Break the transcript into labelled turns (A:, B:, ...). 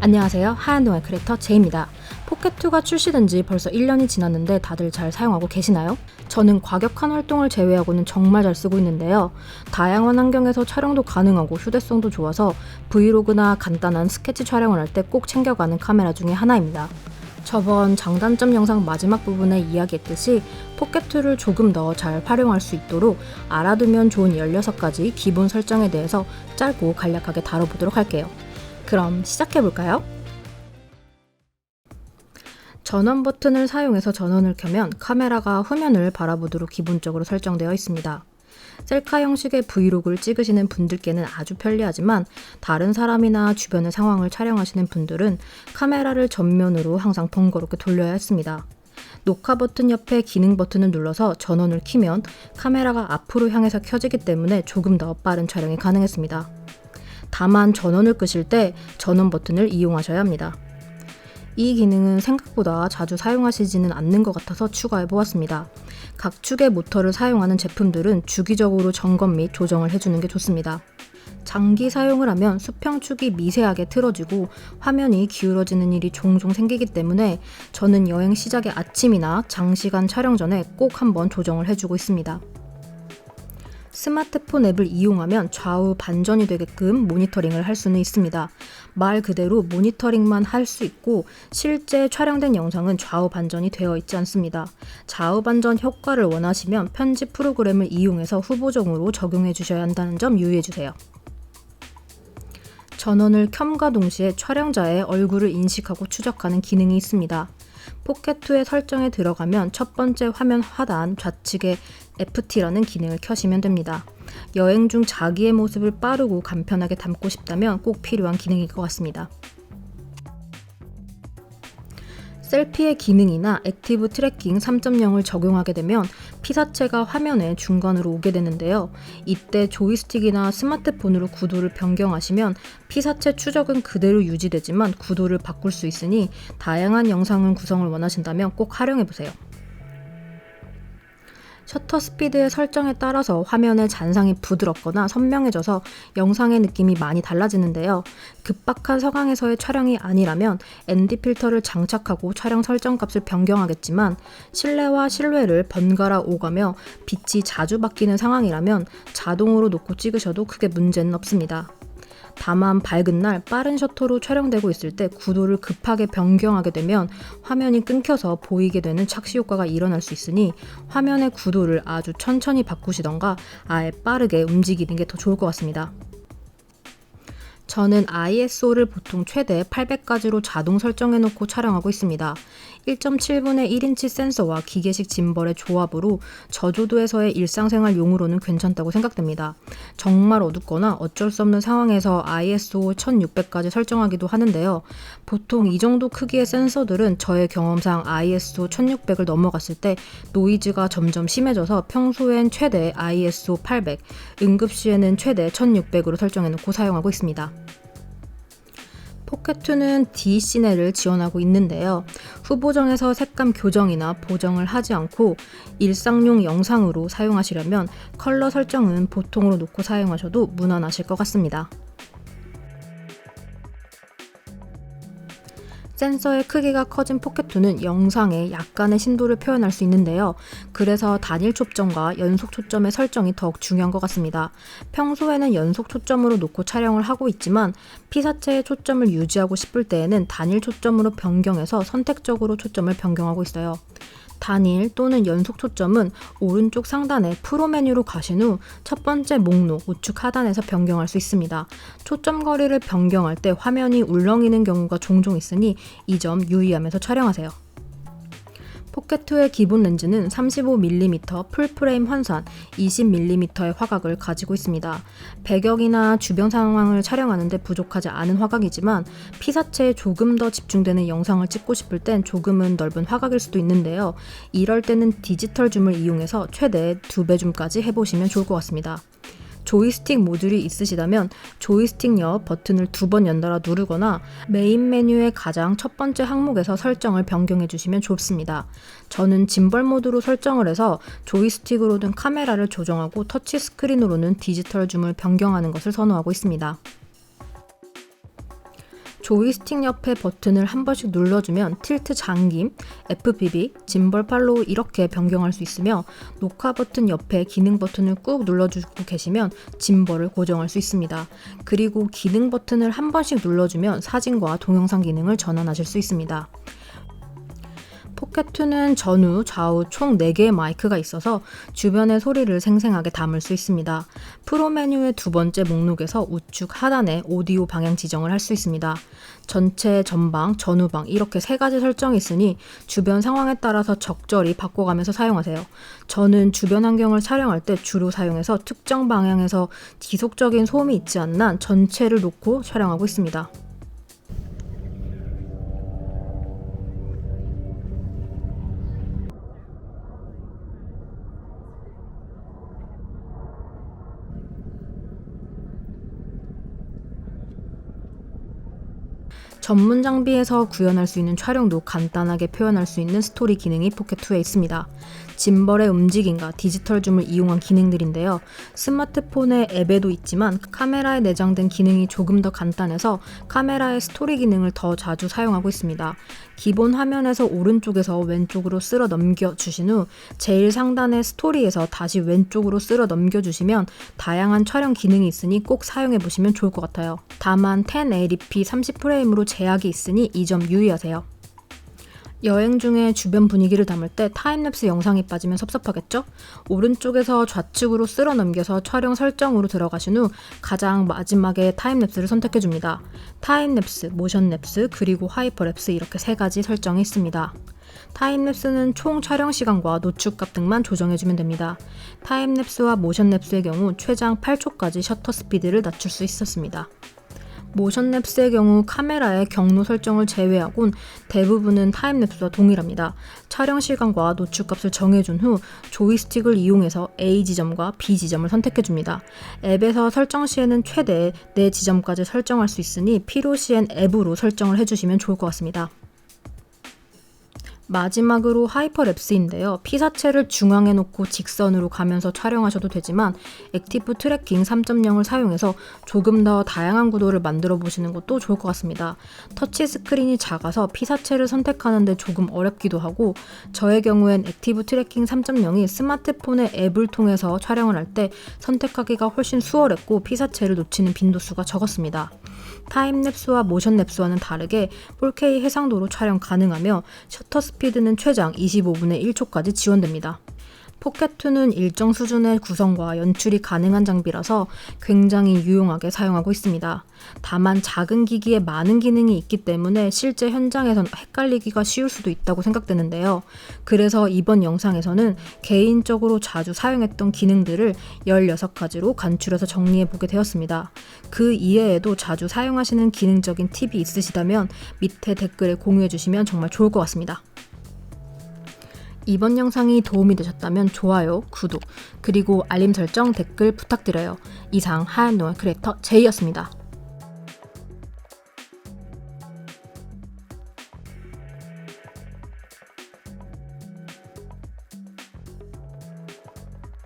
A: 안녕하세요. 하얀동의 크리에이터 제이입니다. 포켓2가 출시된 지 벌써 1년이 지났는데 다들 잘 사용하고 계시나요? 저는 과격한 활동을 제외하고는 정말 잘 쓰고 있는데요. 다양한 환경에서 촬영도 가능하고 휴대성도 좋아서 브이로그나 간단한 스케치 촬영을 할 때 꼭 챙겨가는 카메라 중에 하나입니다. 저번 장단점 영상 마지막 부분에 이야기했듯이 포켓2를 조금 더 잘 활용할 수 있도록 알아두면 좋은 16가지 기본 설정에 대해서 짧고 간략하게 다뤄보도록 할게요. 그럼 시작해볼까요? 전원 버튼을 사용해서 전원을 켜면 카메라가 화면을 바라보도록 기본적으로 설정되어 있습니다. 셀카 형식의 브이로그를 찍으시는 분들께는 아주 편리하지만 다른 사람이나 주변의 상황을 촬영하시는 분들은 카메라를 전면으로 항상 번거롭게 돌려야 했습니다. 녹화 버튼 옆에 기능 버튼을 눌러서 전원을 켜면 카메라가 앞으로 향해서 켜지기 때문에 조금 더 빠른 촬영이 가능했습니다. 다만 전원을 끄실 때 전원 버튼을 이용하셔야 합니다. 이 기능은 생각보다 자주 사용하시지는 않는 것 같아서 추가해 보았습니다. 각 축의 모터를 사용하는 제품들은 주기적으로 점검 및 조정을 해주는 게 좋습니다. 장기 사용을 하면 수평축이 미세하게 틀어지고 화면이 기울어지는 일이 종종 생기기 때문에 저는 여행 시작의 아침이나 장시간 촬영 전에 꼭 한번 조정을 해주고 있습니다. 스마트폰 앱을 이용하면 좌우 반전이 되게끔 모니터링을 할 수는 있습니다. 말 그대로 모니터링만 할 수 있고 실제 촬영된 영상은 좌우 반전이 되어 있지 않습니다. 좌우 반전 효과를 원하시면 편집 프로그램을 이용해서 후보적으로 적용해 주셔야 한다는 점 유의해 주세요. 전원을 켬과 동시에 촬영자의 얼굴을 인식하고 추적하는 기능이 있습니다. 포켓2의 설정에 들어가면 첫 번째 화면 하단 좌측에 FT라는 기능을 켜시면 됩니다. 여행 중 자기의 모습을 빠르고 간편하게 담고 싶다면 꼭 필요한 기능일 것 같습니다. 셀피의 기능이나 액티브 트래킹 3.0을 적용하게 되면 피사체가 화면의 중간으로 오게 되는데요. 이때 조이스틱이나 스마트폰으로 구도를 변경하시면 피사체 추적은 그대로 유지되지만 구도를 바꿀 수 있으니 다양한 영상 구성을 원하신다면 꼭 활용해보세요. 셔터 스피드의 설정에 따라서 화면의 잔상이 부드럽거나 선명해져서 영상의 느낌이 많이 달라지는데요. 급박한 상황에서의 촬영이 아니라면 ND 필터를 장착하고 촬영 설정 값을 변경하겠지만 실내와 실외를 번갈아 오가며 빛이 자주 바뀌는 상황이라면 자동으로 놓고 찍으셔도 크게 문제는 없습니다. 다만 밝은 날 빠른 셔터로 촬영되고 있을 때 구도를 급하게 변경하게 되면 화면이 끊겨서 보이게 되는 착시 효과가 일어날 수 있으니 화면의 구도를 아주 천천히 바꾸시던가 아예 빠르게 움직이는 게 더 좋을 것 같습니다. 저는 ISO를 보통 최대 800까지로 자동 설정해 놓고 촬영하고 있습니다. 1.7분의 1인치 센서와 기계식 짐벌의 조합으로 저조도에서의 일상생활용으로는 괜찮다고 생각됩니다. 정말 어둡거나 어쩔 수 없는 상황에서 ISO 1600까지 설정하기도 하는데요. 보통 이 정도 크기의 센서들은 저의 경험상 ISO 1600을 넘어갔을 때 노이즈가 점점 심해져서 평소엔 최대 ISO 800, 응급시에는 최대 1600으로 설정해 놓고 사용하고 있습니다. 포켓2는 DCN을 지원하고 있는데요. 후보정에서 색감 교정이나 보정을 하지 않고 일상용 영상으로 사용하시려면 컬러 설정은 보통으로 놓고 사용하셔도 무난하실 것 같습니다. 센서의 크기가 커진 포켓2는 영상에 약간의 신도를 표현할 수 있는데요. 그래서 단일 초점과 연속 초점의 설정이 더욱 중요한 것 같습니다. 평소에는 연속 초점으로 놓고 촬영을 하고 있지만 피사체의 초점을 유지하고 싶을 때에는 단일 초점으로 변경해서 선택적으로 초점을 변경하고 있어요. 단일 또는 연속 초점은 오른쪽 상단에 프로 메뉴로 가신 후 첫 번째 목록 우측 하단에서 변경할 수 있습니다. 초점 거리를 변경할 때 화면이 울렁이는 경우가 종종 있으니 이 점 유의하면서 촬영하세요. 포켓2의 기본 렌즈는 35mm 풀프레임 환산 20mm의 화각을 가지고 있습니다. 배경이나 주변 상황을 촬영하는데 부족하지 않은 화각이지만 피사체에 조금 더 집중되는 영상을 찍고 싶을 땐 조금은 넓은 화각일 수도 있는데요. 이럴 때는 디지털 줌을 이용해서 최대 2배 줌까지 해보시면 좋을 것 같습니다. 조이스틱 모듈이 있으시다면 조이스틱 옆 버튼을 2번 연달아 누르거나 메인 메뉴의 가장 첫 번째 항목에서 설정을 변경해 주시면 좋습니다. 저는 짐벌 모드로 설정을 해서 조이스틱으로는 카메라를 조정하고 터치 스크린으로는 디지털 줌을 변경하는 것을 선호하고 있습니다. 조이스틱 옆에 버튼을 한 번씩 눌러주면 틸트 잠김, FPV, 짐벌 팔로우 이렇게 변경할 수 있으며 녹화 버튼 옆에 기능 버튼을 꾹 눌러주고 계시면 짐벌을 고정할 수 있습니다. 그리고 기능 버튼을 한 번씩 눌러주면 사진과 동영상 기능을 전환하실 수 있습니다. 포켓2는 전후, 좌우 총 4개의 마이크가 있어서 주변의 소리를 생생하게 담을 수 있습니다. 프로 메뉴의 두 번째 목록에서 우측 하단에 오디오 방향 지정을 할 수 있습니다. 전체 전방, 전후방 이렇게 3가지 설정이 있으니 주변 상황에 따라서 적절히 바꿔가면서 사용하세요. 저는 주변 환경을 촬영할 때 주로 사용해서 특정 방향에서 지속적인 소음이 있지 않는 한 전체를 놓고 촬영하고 있습니다. 전문 장비에서 구현할 수 있는 촬영도 간단하게 표현할 수 있는 스토리 기능이 포켓2에 있습니다. 짐벌의 움직임과 디지털 줌을 이용한 기능들인데요. 스마트폰의 앱에도 있지만 카메라에 내장된 기능이 조금 더 간단해서 카메라의 스토리 기능을 더 자주 사용하고 있습니다. 기본 화면에서 오른쪽에서 왼쪽으로 쓸어 넘겨주신 후 제일 상단의 스토리에서 다시 왼쪽으로 쓸어 넘겨주시면 다양한 촬영 기능이 있으니 꼭 사용해보시면 좋을 것 같아요. 다만 1080p 30프레임으로 제약이 있으니 이 점 유의하세요. 여행 중에 주변 분위기를 담을 때 타임랩스 영상이 빠지면 섭섭하겠죠? 오른쪽에서 좌측으로 쓸어 넘겨서 촬영 설정으로 들어가신 후 가장 마지막에 타임랩스를 선택해줍니다. 타임랩스, 모션랩스, 그리고 하이퍼랩스 이렇게 3가지 설정이 있습니다. 타임랩스는 총 촬영 시간과 노출값 등만 조정해주면 됩니다. 타임랩스와 모션랩스의 경우 최장 8초까지 셔터 스피드를 낮출 수 있었습니다. 모션랩스의 경우 카메라의 경로 설정을 제외하곤 대부분은 타임랩스와 동일합니다. 촬영 시간과 노출값을 정해준 후 조이스틱을 이용해서 A 지점과 B 지점을 선택해줍니다. 앱에서 설정 시에는 최대 4지점까지 설정할 수 있으니 필요시엔 앱으로 설정을 해주시면 좋을 것 같습니다. 마지막으로 하이퍼랩스인데요. 피사체를 중앙에 놓고 직선으로 가면서 촬영하셔도 되지만 액티브 트래킹 3.0을 사용해서 조금 더 다양한 구도를 만들어 보시는 것도 좋을 것 같습니다. 터치 스크린이 작아서 피사체를 선택하는데 조금 어렵기도 하고 저의 경우엔 액티브 트래킹 3.0이 스마트폰의 앱을 통해서 촬영을 할 때 선택하기가 훨씬 수월했고 피사체를 놓치는 빈도수가 적었습니다. 타임랩스와 모션랩스와는 다르게 4K 해상도로 촬영 가능하며 셔터 스피드는 최장 25분의 1초까지 지원됩니다. 포켓2는 일정 수준의 구성과 연출이 가능한 장비라서 굉장히 유용하게 사용하고 있습니다. 다만 작은 기기에 많은 기능이 있기 때문에 실제 현장에선 헷갈리기가 쉬울 수도 있다고 생각되는데요. 그래서 이번 영상에서는 개인적으로 자주 사용했던 기능들을 16가지로 간추려서 정리해보게 되었습니다. 그 이외에도 자주 사용하시는 기능적인 팁이 있으시다면 밑에 댓글에 공유해주시면 정말 좋을 것 같습니다. 이번 영상이 도움이 되셨다면 좋아요, 구독, 그리고 알림 설정, 댓글 부탁드려요. 이상 하얀 동안 크리에이터 제이였습니다.